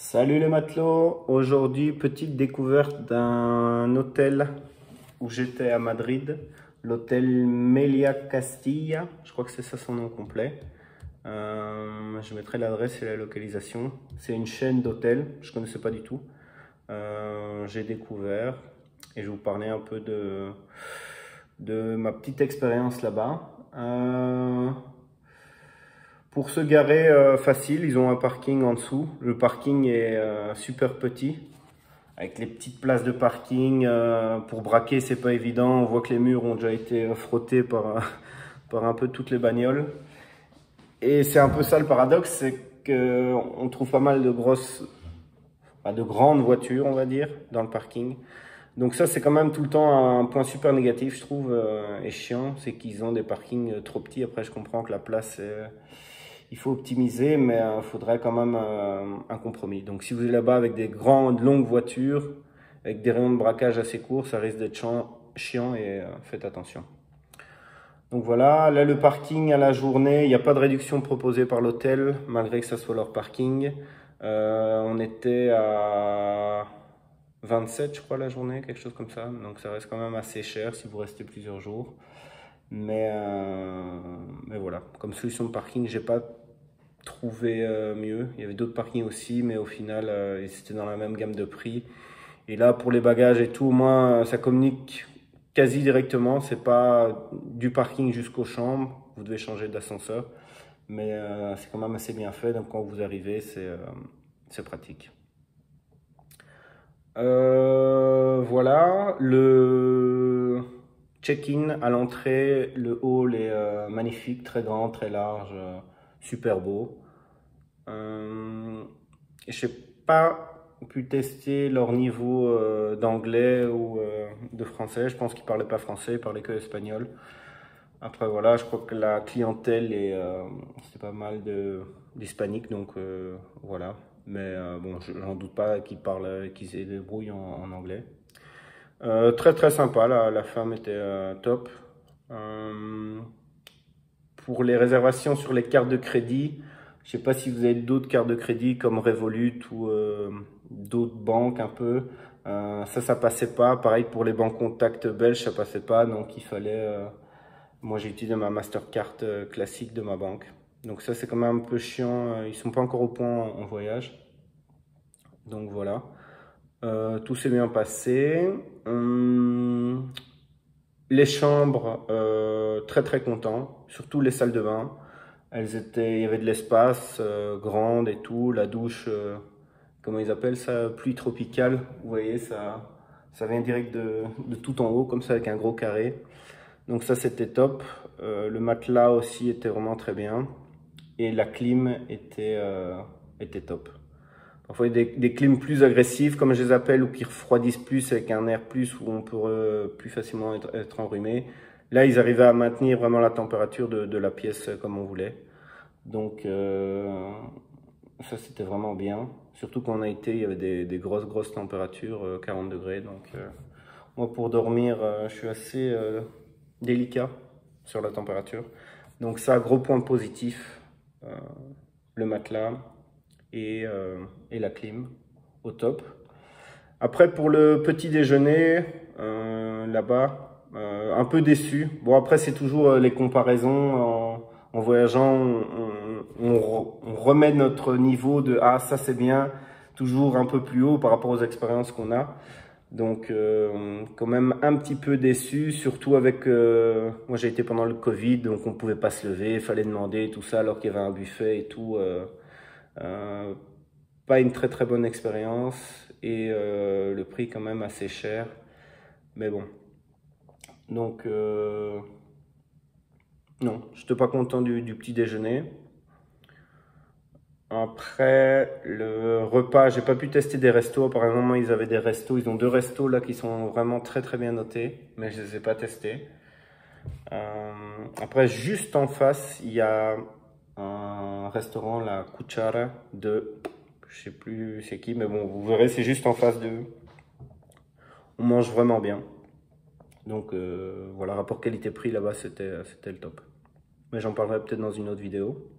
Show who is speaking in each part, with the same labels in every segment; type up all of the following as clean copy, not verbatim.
Speaker 1: Salut les matelots, aujourd'hui petite découverte d'un hôtel où j'étais à Madrid, l'hôtel Meliá Castilla, je crois que c'est ça son nom complet. Je mettrai l'adresse et la localisation. C'est une chaîne d'hôtels, je ne connaissais pas du tout. J'ai découvert et je vais vous parler un peu de ma petite expérience là-bas. Pour se garer facile, ils ont un parking en dessous. Le parking est super petit, avec les petites places de parking. Pour braquer, c'est pas évident. On voit que les murs ont déjà été frottés par un peu toutes les bagnoles. Et c'est un peu ça le paradoxe, c'est qu'on trouve pas mal de de grandes voitures, on va dire, dans le parking. Donc ça, c'est quand même tout le temps un point super négatif, je trouve, et chiant. C'est qu'ils ont des parkings trop petits. Après, je comprends que la place il faut optimiser, mais il faudrait quand même un compromis. Donc si vous êtes là-bas avec des grandes, longues voitures, avec des rayons de braquage assez courts, ça risque d'être chiant et faites attention. Donc voilà, là le parking à la journée, il n'y a pas de réduction proposée par l'hôtel, malgré que ça soit leur parking. On était à 27, je crois, la journée, quelque chose comme ça. Donc ça reste quand même assez cher si vous restez plusieurs jours. Mais voilà, comme solution de parking, j'ai pas trouvé mieux. Il y avait d'autres parkings aussi, mais au final, c'était dans la même gamme de prix. Et là, pour les bagages et tout, au moins, ça communique quasi directement. C'est pas du parking jusqu'aux chambres. Vous devez changer d'ascenseur. Mais c'est quand même assez bien fait. Donc, quand vous arrivez, c'est pratique. Voilà, le check-in à l'entrée, le hall est magnifique, très grand, très large, super beau. Je n'ai pas pu tester leur niveau d'anglais ou de français. Je pense qu'ils ne parlaient pas français, ils parlaient que espagnol. Après voilà, je crois que la clientèle c'est pas mal d'hispaniques, donc voilà. Mais bon, j'en doute pas qu'ils se débrouillent en anglais. Très sympa, la femme était top. Pour les réservations sur les cartes de crédit, je sais pas si vous avez d'autres cartes de crédit comme Revolut ou d'autres banques un peu. Ça passait pas. Pareil pour les banques Contact belges, ça passait pas. Donc il fallait... moi j'ai utilisé ma Mastercard classique de ma banque. Donc ça c'est quand même un peu chiant. Ils sont pas encore au point en voyage. Donc voilà. Tout s'est bien passé. Les chambres, très content. Surtout les salles de bain. Il y avait de l'espace, grande et tout. La douche, comment ils appellent ça? Pluie tropicale. Vous voyez, ça vient direct de tout en haut, comme ça, avec un gros carré. Donc ça, c'était top. Le matelas aussi était vraiment très bien. Et la clim était top. Parfois, il y a des clims plus agressives, comme je les appelle, ou qui refroidissent plus avec un air plus, où on peut plus facilement être enrhumé. Là, ils arrivaient à maintenir vraiment la température de la pièce comme on voulait. Donc, ça, c'était vraiment bien. Surtout quand on a été, il y avait des grosses températures, 40 degrés. Donc, moi, pour dormir, je suis assez délicat sur la température. Donc, ça, gros point positif, le matelas et la clim, au top. Après, pour le petit déjeuner, là-bas, un peu déçu. Bon, après, c'est toujours les comparaisons. En voyageant, on remet notre niveau de « Ah, ça c'est bien », toujours un peu plus haut par rapport aux expériences qu'on a. Donc, quand même un petit peu déçu, surtout avec... moi, j'ai été pendant le Covid, donc on ne pouvait pas se lever, il fallait demander tout ça alors qu'il y avait un buffet et tout. Pas une très bonne expérience et le prix quand même assez cher. Mais bon. Donc, non, je n'étais pas content du petit déjeuner. Après, le repas, j'ai pas pu tester des restos. Apparemment, ils avaient des restos. Ils ont 2 restos là qui sont vraiment très bien notés, mais je les ai pas testés. Après, juste en face, il y a un restaurant, la Cuchara de... Je sais plus c'est qui, mais bon, vous verrez, c'est juste en face d'eux. On mange vraiment bien. Donc voilà, rapport qualité-prix là-bas, c'était le top. Mais j'en parlerai peut-être dans une autre vidéo.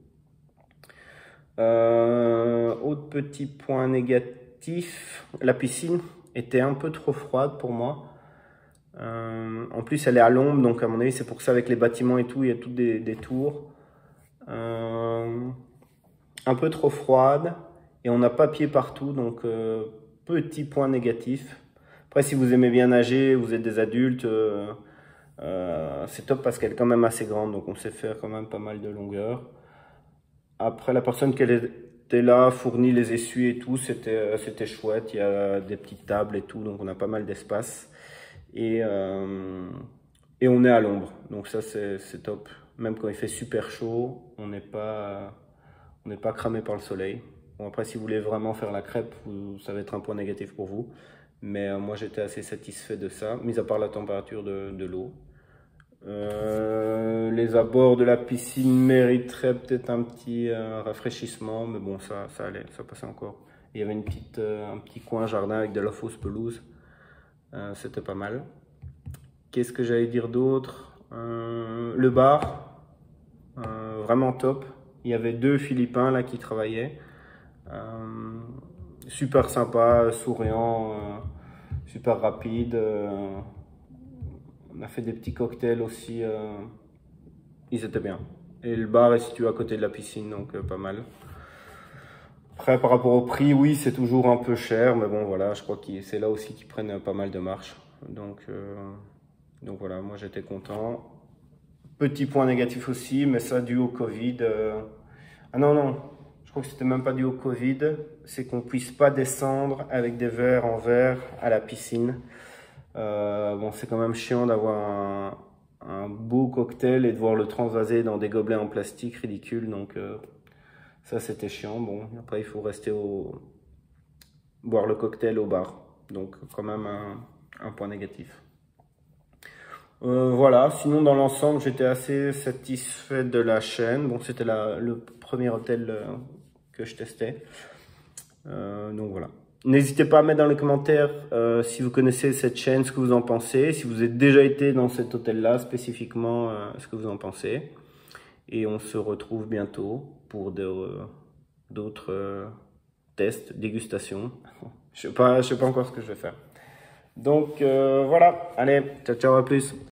Speaker 1: Autre petit point négatif, la piscine était un peu trop froide pour moi. En plus, elle est à l'ombre, donc à mon avis, c'est pour ça avec les bâtiments et tout, il y a toutes des tours. Un peu trop froide et on n'a pas pied partout, donc petit point négatif. Après, si vous aimez bien nager, vous êtes des adultes, c'est top parce qu'elle est quand même assez grande, donc on sait faire quand même pas mal de longueur. Après, la personne qui était là fournit les essuies et tout, c'était chouette. Il y a des petites tables et tout, donc on a pas mal d'espace. Et on est à l'ombre, donc ça c'est top. Même quand il fait super chaud, on n'est pas cramé par le soleil. Bon, après, si vous voulez vraiment faire la crêpe, ça va être un point négatif pour vous. Mais moi, j'étais assez satisfait de ça, mis à part la température de l'eau. Les abords de la piscine mériteraient peut-être un petit rafraîchissement, mais bon, ça allait, ça passait encore. Il y avait un petit coin jardin avec de la fausse pelouse. C'était pas mal. Qu'est-ce que j'allais dire d'autre? Le bar, vraiment top. Il y avait 2 Philippins là qui travaillaient. Super sympa, souriant, super rapide. On a fait des petits cocktails aussi. Ils étaient bien. Et le bar est situé à côté de la piscine, donc pas mal. Après, par rapport au prix, oui, c'est toujours un peu cher, mais bon, voilà, je crois que c'est là aussi qu'ils prennent pas mal de marge. Donc voilà, moi j'étais content. Petit point négatif aussi, mais ça dû au Covid. Ah non, je crois que c'était même pas dû au Covid, c'est qu'on puisse pas descendre avec des verres en verre à la piscine. Bon, c'est quand même chiant d'avoir un beau cocktail et de voir le transvaser dans des gobelets en plastique ridicules, donc ça c'était chiant. Bon, après il faut rester boire le cocktail au bar, donc quand même un point négatif. Voilà, sinon dans l'ensemble j'étais assez satisfait de la chaîne. Bon, c'était le premier hôtel que je testais. Donc voilà. N'hésitez pas à mettre dans les commentaires si vous connaissez cette chaîne, ce que vous en pensez. Si vous êtes déjà été dans cet hôtel-là spécifiquement, ce que vous en pensez. Et on se retrouve bientôt pour d'autres tests, dégustations. Je sais pas encore ce que je vais faire. Donc voilà, allez, ciao ciao, à plus.